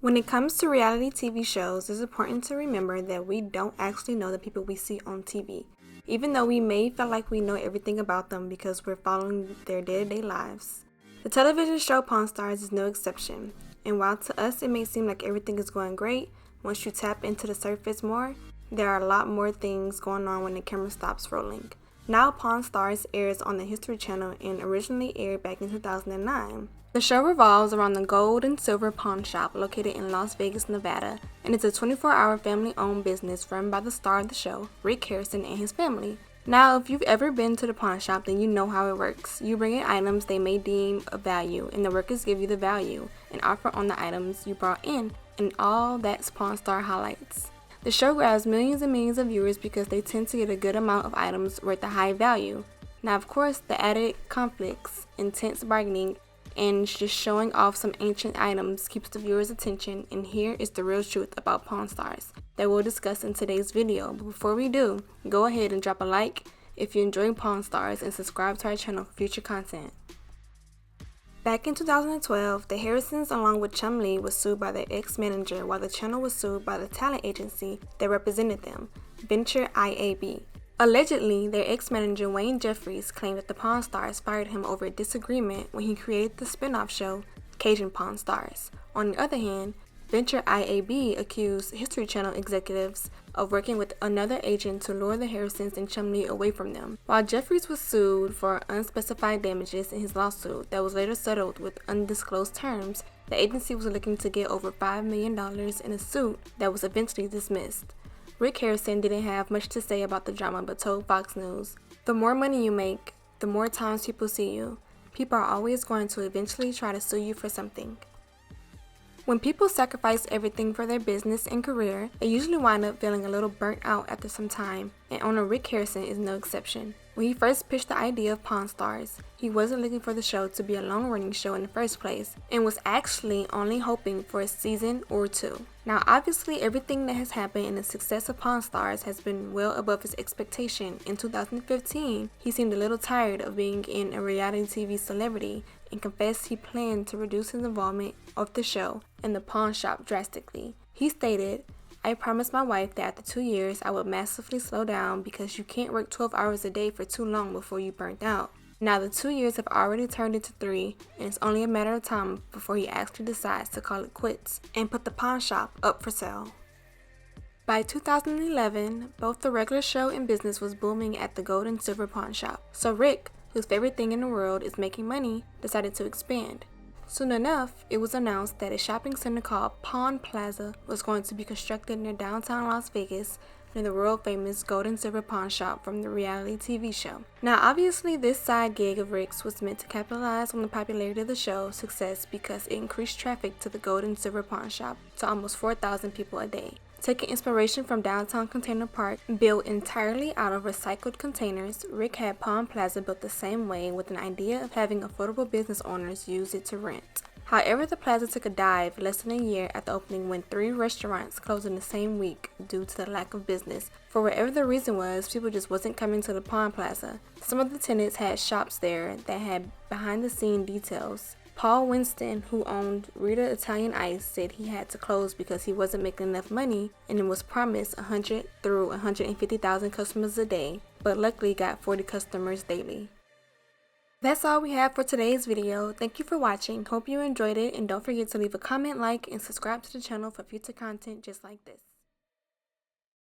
When it comes to reality TV shows, it's important to remember that we don't actually know the people we see on TV, even though we may feel like we know everything about them because we're following their day-to-day lives. The television show Pawn Stars is no exception, and while to us it may seem like everything is going great, once you tap into the surface more, there are a lot more things going on when the camera stops rolling. Now Pawn Stars airs on the History Channel and originally aired back in 2009. The show revolves around the gold and silver pawn shop located in Las Vegas, Nevada, and it's a 24-hour family-owned business run by the star of the show, Rick Harrison, and his family. Now, if you've ever been to the pawn shop, then you know how it works. You bring in items they may deem of value, and the workers give you the value and offer on the items you brought in, and all that's Pawn Star highlights. The show grabs millions and millions of viewers because they tend to get a good amount of items worth a high value. Now, of course, the added conflicts, intense bargaining, and just showing off some ancient items keeps the viewer's attention, and here is the real truth about Pawn Stars that we'll discuss in today's video. But before we do, go ahead and drop a like if you enjoy Pawn Stars and subscribe to our channel for future content. Back in 2012, the Harrisons along with Chum Lee was sued by their ex-manager while the channel was sued by the talent agency that represented them, Venture IAB. Allegedly, their ex-manager Wayne Jeffries claimed that the Pawn Stars fired him over a disagreement when he created the spin-off show Cajun Pawn Stars. On the other hand, Venture IAB accused History Channel executives of working with another agent to lure the Harrisons and Chum Lee away from them. While Jeffries was sued for unspecified damages in his lawsuit that was later settled with undisclosed terms, the agency was looking to get over $5 million in a suit that was eventually dismissed. Rick Harrison didn't have much to say about the drama but told Fox News, "The more money you make, the more times people see you. People are always going to eventually try to sue you for something." When people sacrifice everything for their business and career, they usually wind up feeling a little burnt out after some time, and owner Rick Harrison is no exception. When he first pitched the idea of Pawn Stars, he wasn't looking for the show to be a long-running show in the first place, and was actually only hoping for a season or two. Now obviously everything that has happened in the success of Pawn Stars has been well above his expectation. In 2015, he seemed a little tired of being in a reality TV celebrity and confessed he planned to reduce his involvement of the show and the pawn shop drastically. He stated, "I promised my wife that after 2 years I would massively slow down because you can't work 12 hours a day for too long before you burnt out." Now the 2 years have already turned into 3, and it's only a matter of time before he actually decides to call it quits and put the pawn shop up for sale. By 2011, both the regular show and business was booming at the gold and silver pawn shop. So Rick, whose favorite thing in the world is making money, decided to expand. Soon enough, it was announced that a shopping center called Pawn Plaza was going to be constructed near downtown Las Vegas, near the world-famous gold and silver pawn shop from the reality TV show. Now obviously this side gig of Rick's was meant to capitalize on the popularity of the show's success because it increased traffic to the gold and silver pawn shop to almost 4,000 people a day. Taking inspiration from downtown Container Park, built entirely out of recycled containers, Rick had Pawn Plaza built the same way with an idea of having affordable business owners use it to rent. However, the plaza took a dive less than a year after opening when 3 restaurants closed in the same week due to the lack of business. For whatever the reason was, people just wasn't coming to the Pawn Plaza. Some of the tenants had shops there that had behind-the-scene details. Paul Winston, who owned Rita Italian Ice, said he had to close because he wasn't making enough money and it was promised 100 through 150,000 customers a day, but luckily got 40 customers daily. That's all we have for today's video. Thank you for watching. Hope you enjoyed it, and don't forget to leave a comment, like, and subscribe to the channel for future content just like this.